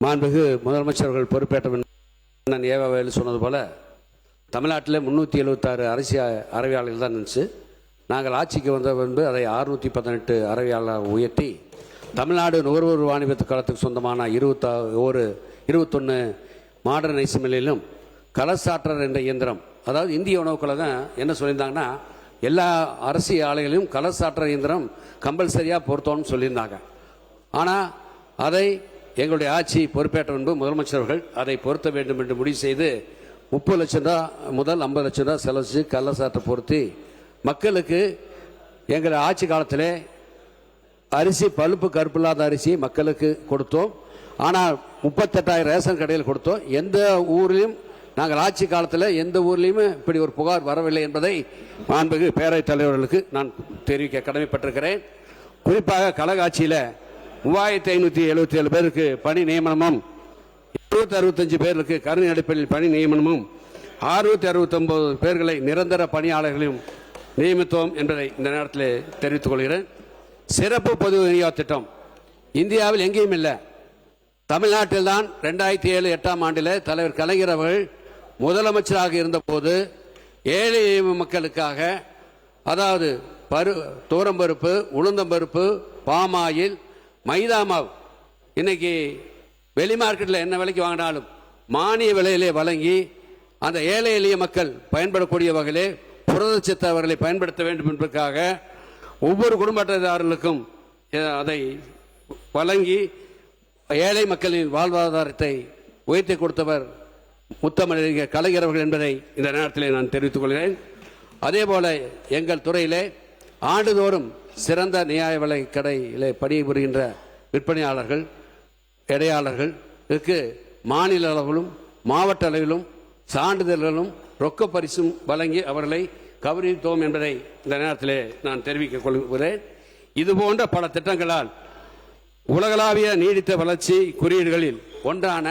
மாண்புமிகு முதலமைச்சர்கள் பொறுப்பேற்ற ஏவாவேலு சொன்னது போல தமிழ்நாட்டில் 376 அரசியல் அறிவியலாளர்கள் தான் இருந்துச்சு. நாங்கள் ஆட்சிக்கு வந்த பின்பு அதை 618 அறிவியலாளர் உயர்த்தி தமிழ்நாடு நுகர்வோர் வாணிபத்து காலத்துக்கு சொந்தமான 21 மாடர்ன் ரைஸ் மில்லிலும் கலசாற்றர் என்ற இயந்திரம், அதாவது இந்திய உணவுக்குள்ள தான் என்ன சொல்லியிருந்தாங்கன்னா எல்லா அரசு ஆலைகளிலும் கலசாற்றர் இயந்திரம் கம்பல்சரியாக பொருத்தோம்னு சொல்லியிருந்தாங்க. ஆனால் அதை எங்களுடைய ஆட்சி பொறுப்பேற்ற முன்பு முதலமைச்சர்கள் அதை பொருத்த வேண்டும் என்று முடிவு செய்து 30 லட்சம் ரூபா முதல் 50 லட்சம் ரூபா செலவு கள்ளசாற்றை பொருத்தி மக்களுக்கு எங்கள் ஆட்சி காலத்தில் அரிசி பழுப்பு கருப்பு இல்லாத அரிசி மக்களுக்கு கொடுத்தோம். ஆனால் 38,000 ரேஷன் கடையில் கொடுத்தோம். எந்த ஊரிலும் நாங்கள் ஆட்சி காலத்தில் எந்த ஊர்லேயுமே இப்படி ஒரு புகார் வரவில்லை என்பதை மாண்புமிகு பேரவைத் தலைவர்களுக்கு நான் தெரிவிக்க கடமைப்பட்டிருக்கிறேன். குறிப்பாக கழகாட்சியில் 3577 பேருக்கு பணி நியமனமும் 265 பேருக்கு கருணை அடிப்படையில் பணி நியமனமும் 669 பேர்களை நிரந்தர பணியாளர்களையும் நியமித்தோம் என்பதை இந்த நேரத்தில் தெரிவித்துக் கொள்கிறேன். சிறப்பு பொது விநியோக திட்டம் இந்தியாவில் எங்கேயும் இல்லை, தமிழ்நாட்டில் தான் 2007-8ஆம் ஆண்டில் தலைவர் கலைஞர் அவர்கள் முதலமைச்சராக இருந்தபோது ஏழை மக்களுக்காக, அதாவது தூரம்பருப்பு, உளுந்தம்பருப்பு, பாமாயில், மைதா மாவு இன்னைக்கு வெளி மார்க்கெட்டில் என்ன விலைக்கு வாங்கினாலும் மானிய விலையிலே வழங்கி அந்த ஏழை எளிய மக்கள் பயன்படக்கூடிய வகையிலே புரதச்சத்து அவர்களை பயன்படுத்த வேண்டும் என்பதற்காக ஒவ்வொரு குடும்ப அட்டைதாரர்களுக்கும் அதை வழங்கி ஏழை மக்களின் வாழ்வாதாரத்தை உயர்த்தி கொடுத்தவர் முத்தமிழறிஞர் கலைஞர் அவர்கள் என்பதை இந்த நேரத்தில் நான் தெரிவித்துக் கொள்கிறேன். அதே போல எங்கள் துறையிலே ஆண்டுதோறும் சிறந்த நியாய விலை கடையிலே பணிபுரிகின்ற விற்பனையாளர்கள், இடையாளர்களுக்கு மாநில அளவிலும் மாவட்ட அளவிலும் சான்றிதழ்களும் ரொக்க பரிசும் வழங்கி அவர்களை கௌரவித்தோம் என்பதை இந்த நேரத்தில் நான் தெரிவித்துக் கொள்கிறேன். இதுபோன்ற பல திட்டங்களால் உலகளாவிய நீடித்த வளர்ச்சி குறியீடுகளில் ஒன்றான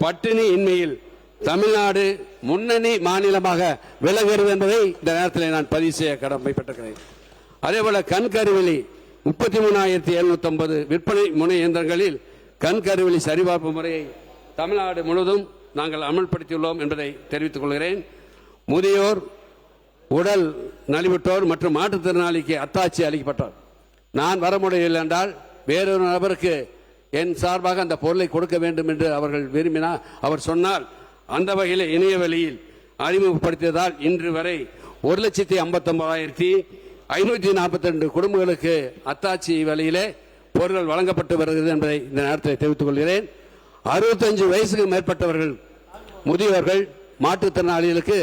பட்டினி இன்மையில் தமிழ்நாடு முன்னணி மாநிலமாக விளங்குகிறது என்பதை இந்த நேரத்தில் நான் பதிவு செய்ய கடமைப்பட்டிருக்கிறேன். அதேபோல கண்கருவிலி 33,750 விற்பனை முனை இயந்திரங்களில் கண்கருவிலி சரிபார்ப்பு முறையை தமிழ்நாடு முழுவதும் நாங்கள் அமல்படுத்தியுள்ளோம் என்பதை தெரிவித்துக் கொள்கிறேன். முதியோர், உடல் நலிவுற்றோர் மற்றும் மாற்றுத்திறனாளிக்கு அத்தாட்சி அளிக்கப்பட்டார். நான் வர முடியவில்லை என்றால் வேறொரு நபருக்கு என் சார்பாக அந்த பொருளை கொடுக்க வேண்டும் என்று அவர்கள் விரும்பினால், அவர் சொன்னால் அந்த வகையில் இணைய வழியில் அறிமுகப்படுத்தியதால் இன்று வரை 1,59,542 குடும்பங்களுக்கு அத்தாட்சி வழியிலே பொருட்கள் வழங்கப்பட்டு வருகிறது என்பதை இந்த நேரத்தில் தெரிவித்துக் கொள்கிறேன். 65 வயசுக்கு மேற்பட்டவர்கள், முதியவர்கள், மாற்றுத்திறனாளிகளுக்கு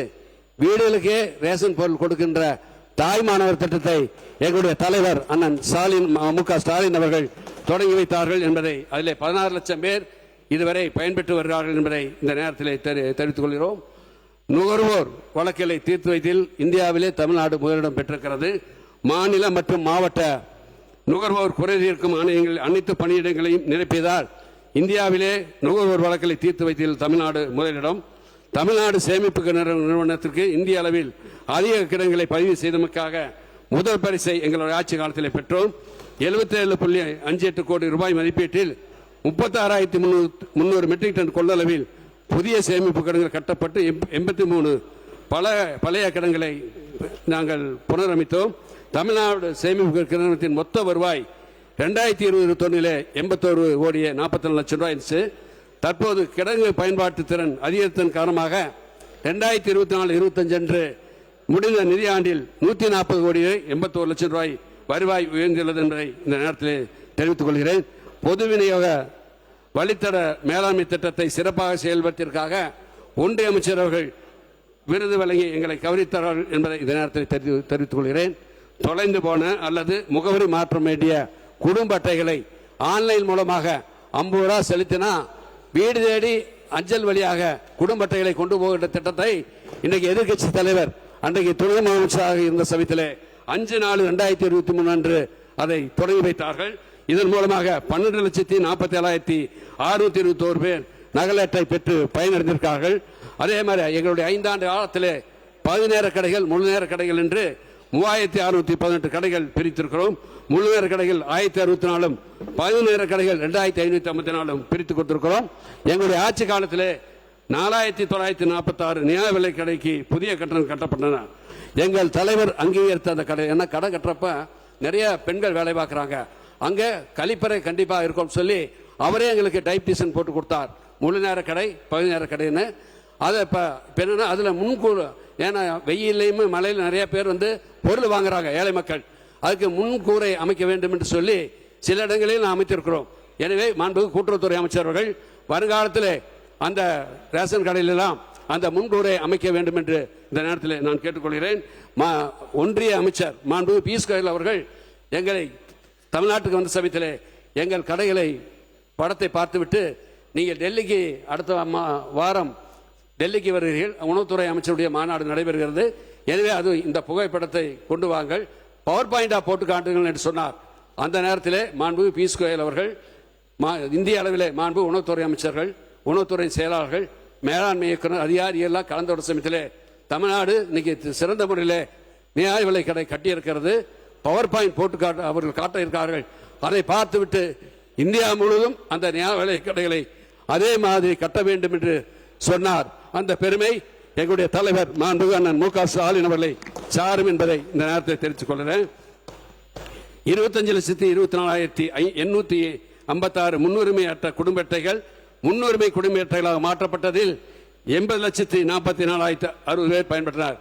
வீடுகளுக்கே ரேஷன் பொருள் கொடுக்கின்ற தாய்மானவர் திட்டத்தை எங்களுடைய தலைவர் அண்ணன் மு க ஸ்டாலின் அவர்கள் தொடங்கி வைத்தார்கள் என்பதை, அதில் 16 லட்சம் பேர் இதுவரை பயன்பெற்று வருகிறார்கள் என்பதை இந்த நேரத்தில் தெரிவித்துக் கொள்கிறோம். நுகர்வோர் வழக்குகளை தீர்த்து வைத்ததில் இந்தியாவிலே தமிழ்நாடு முதலிடம் பெற்றிருக்கிறது. மாநில மற்றும் மாவட்ட நுகர்வோர் குறை தீர்க்கும் ஆணையங்கள் அனைத்து பணியிடங்களையும் நிரப்பியதால் இந்தியாவிலே நுகர்வோர் வழக்குகளை தீர்த்து வைத்ததில் தமிழ்நாடு முதலிடம். தமிழ்நாடு சேமிப்பு நிறுவனத்திற்கு இந்திய அளவில் அதிக கிடங்களை பதிவு செய்ததற்காக முதல் பரிசை எங்களுடைய ஆட்சி காலத்தில் பெற்றோம். 77.58 கோடி ரூபாய் மதிப்பீட்டில் 36,300 மெட்ரிக் டன் கொள்ளளவில் புதிய சேமிப்பு கிடங்குகள் கட்டப்பட்டு 83 பழைய கிடங்களை நாங்கள் புனரமைத்தோம். தமிழ்நாடு சேமிப்பு கிடங்கத்தின் மொத்த வருவாய் 2021 81 கோடியே 44 லட்சம் ரூபாய் இருந்துச்சு. தற்போது கிடங்கு பயன்பாட்டு திறன் அதிகரித்ததன் காரணமாக 2024-25 அன்று முடிந்த நிதியாண்டில் 140 கோடியே 81 லட்சம் ரூபாய் வருவாய் உயர்ந்துள்ளது என்பதை இந்த நேரத்தில் தெரிவித்துக் கொள்கிறேன். பொது விநியோக வழித்தட மேலாண்மை திட்டத்தை சிறப்பாக செயல்படுத்தியதற்காக ஒன்றிய அமைச்சர் அவர்கள் விருது வழங்கி எங்களை கௌரவித்தார்கள் என்பதை இந்த நேரத்தில் தெரிவித்துக் கொள்கிறேன். தொலைந்து போன அல்லது முகவரி மாற்றம் வேண்டிய குடும்ப அட்டைகளை ஆன்லைன் மூலமாக 50 ரூபாய் செலுத்தினா வீடு தேடி அஞ்சல் வழியாக குடும்ப அட்டைகளை கொண்டு போகின்ற திட்டத்தை இன்றைக்கு எதிர்கட்சி தலைவர் அன்றைக்கு துணை முதலமைச்சராக இருந்த சமயத்திலே 5/4/2023 அன்று அதை தொடங்கி வைத்தார்கள். இதன் மூலமாக 12,47,621 பேர் நகல் அட்டை பெற்று பயனடைந்திருக்கிறார்கள். அதே மாதிரி எங்களுடைய 5 ஆண்டு காலத்திலே 10 நேர கடைகள், முழு நேர கடைகள் என்று 3618 கடைகள் பிரித்திருக்கிறோம். முழு நேர கடைகள் 1064, பகுதி நேர கடைகள் 2554 பிரித்து கொடுத்திருக்கிறோம். எங்களுடைய ஆட்சி காலத்திலே 4946 நியாய விலை கடைக்கு புதிய கட்டணம் கட்டப்பட்டன. எங்கள் தலைவர் அங்கீகரித்த அந்த கடை, என்ன கடை கட்டுறப்ப நிறைய பெண்கள் வேலை பார்க்குறாங்க, அங்கே கழிப்பறை கண்டிப்பாக இருக்கும் சொல்லி அவரே எங்களுக்கு டைப்டிஷன் போட்டு கொடுத்தார். முழு நேர கடை, பகுதி நேர கடைன்னு. அதை இப்போ என்னன்னா அதில் முன்கூறு, ஏன்னா வெயிலையும் மழையில் நிறைய பேர் வந்து பொருள் வாங்குறாங்க ஏழை மக்கள், அதுக்கு முன்கூரை அமைக்க வேண்டும் என்று சொல்லி சில இடங்களில் நான் அமைத்திருக்கிறோம். எனவே மாண்புமிகு கூட்டுறவுத்துறை அமைச்சர்கள் வருங்காலத்தில் அந்த ரேஷன் கடையிலெல்லாம் அந்த முன்கூரை அமைக்க வேண்டும் என்று இந்த நேரத்தில் நான் கேட்டுக்கொள்கிறேன். ஒன்றிய அமைச்சர் மாண்புமிகு பியூஷ் கோயல் அவர்கள் எங்களை தமிழ்நாட்டுக்கு வந்த சமயத்தில் எங்கள் கடைகளை படத்தை பார்த்துவிட்டு, நீங்கள் டெல்லிக்கு அடுத்த வாரம் டெல்லிக்கு வருகிறீர்கள், உணவுத்துறை அமைச்சருடைய மாநாடு நடைபெறுகிறது, எனவே அது இந்த புகைப்படத்தை கொண்டு வாங்கள், பவர் பாயிண்டா போட்டு காட்டுங்கள் என்று சொன்னார். அந்த நேரத்தில் மாண்புமிகு பியூஷ் கோயல் அவர்கள் இந்திய அளவிலே மாண்பு உணவுத்துறை அமைச்சர்கள், உணவுத்துறை செயலாளர்கள், மேலாண்மை இயக்குனர், அதிகாரிகள் கலந்த ஒரு சமயத்திலே தமிழ்நாடு இன்னைக்கு சிறந்த முறையில் நியாய விலை கடை கட்டியிருக்கிறது, பவர் பாயிண்ட் போட்டு அவர்கள் காட்ட இருக்கிறார்கள். அதை பார்த்துவிட்டு இந்தியா முழுவதும் அந்த நியாய விலை கடைகளை அதே மாதிரி கட்ட வேண்டும் என்று சொன்னார். அந்த பெருமை எங்களுடைய தலைவர் மாண்புமிகு அண்ணன் மு க ஸ்டாலின் அவர்களை சாரும் என்பதை இந்த நேரத்தில் தெரிவித்துக் கொள்கிறேன். 25,24,856 முன்னுரிமை அற்ற குடும்ப அட்டைகள் முன்னுரிமை குடும்ப அட்டைகளாக மாற்றப்பட்டதில் 80,44,060 பேர் பயன்பெற்றார்.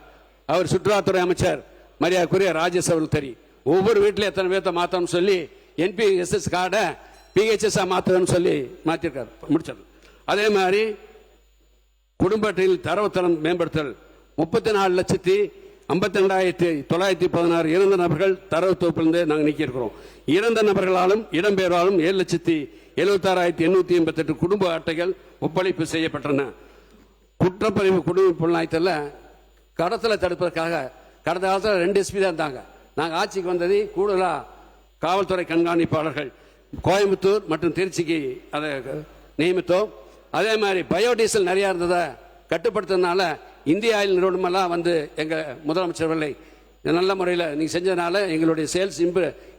அவர் சுற்றுலாத்துறை அமைச்சர் மரியாதைக்குரிய ராஜேஷ் அவர்கள் தெரியும். ஒவ்வொரு வீட்டில் எத்தனை பேர்த்த மாற்றணும்னு சொல்லி NPSS கார்டை PHS மாற்றணும்னு சொல்லி மாற்றிருக்கார், முடிச்சார். அதே மாதிரி குடும்ப அட்டையில் தரவுத்தரம் மேம்படுத்தல் 34,52,916 இறந்த நபர்கள் தரவு தொகுப்பிலிருந்து நாங்கள் நீக்கியிருக்கிறோம். இறந்த நபர்களாலும் இடம்பெயர்வாலும் 7,76,888 குடும்ப அட்டைகள் ஒப்படைப்பு செய்யப்பட்டன. குற்றப்பதிவு குடும்ப புலனாய்த்தல கடத்தலை தடுப்பதற்காக கடந்த காலத்தில் 2 SP தான் இருந்தாங்க. நாங்கள் ஆட்சிக்கு வந்தது கூடுதலாக காவல்துறை கண்காணிப்பாளர்கள் கோயம்புத்தூர் மற்றும் திருச்சிக்கு அதை நியமித்தோம். அதே மாதிரி பயோடீசல் நிறையா இருந்ததை கட்டுப்படுத்துறதுனால இந்திய ஆயில் நிறுவனமெல்லாம் வந்து எங்கள் முதலமைச்சர்களை நல்ல முறையில் நீங்கள் செஞ்சதுனால எங்களுடைய சேல்ஸ்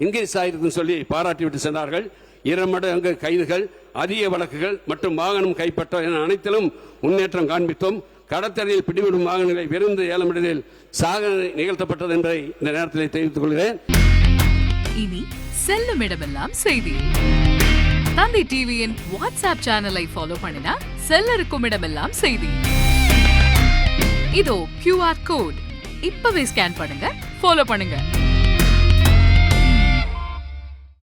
இன்க்ரீஸ் ஆகிருக்குன்னு சொல்லி பாராட்டி விட்டு சென்றார்கள். 2 மடங்கு கைதுகள், அதிக வழக்குகள் மற்றும் வாகனம் கைப்பற்ற என அனைத்திலும் முன்னேற்றம் காண்பித்தோம். கடத்தலில் பிடிவிடும் வாகனங்களை விருந்து ஏலமிடலில் சாதனை நிகழ்த்தப்பட்டது என்பதை இந்த நேரத்தில் தெரிவித்துக் கொள்கிறேன். இனி செல்லும் இடமெல்லாம் செய்தி. தந்தை டிவியின் வாட்ஸ்அப் சேனலை ஃபாலோ பண்ணினா செல்ல இருக்கும் இடமெல்லாம் செய்தி. இதோ QR கோட், இப்பவே ஸ்கேன் பண்ணுங்க, ஃபாலோ பண்ணுங்க.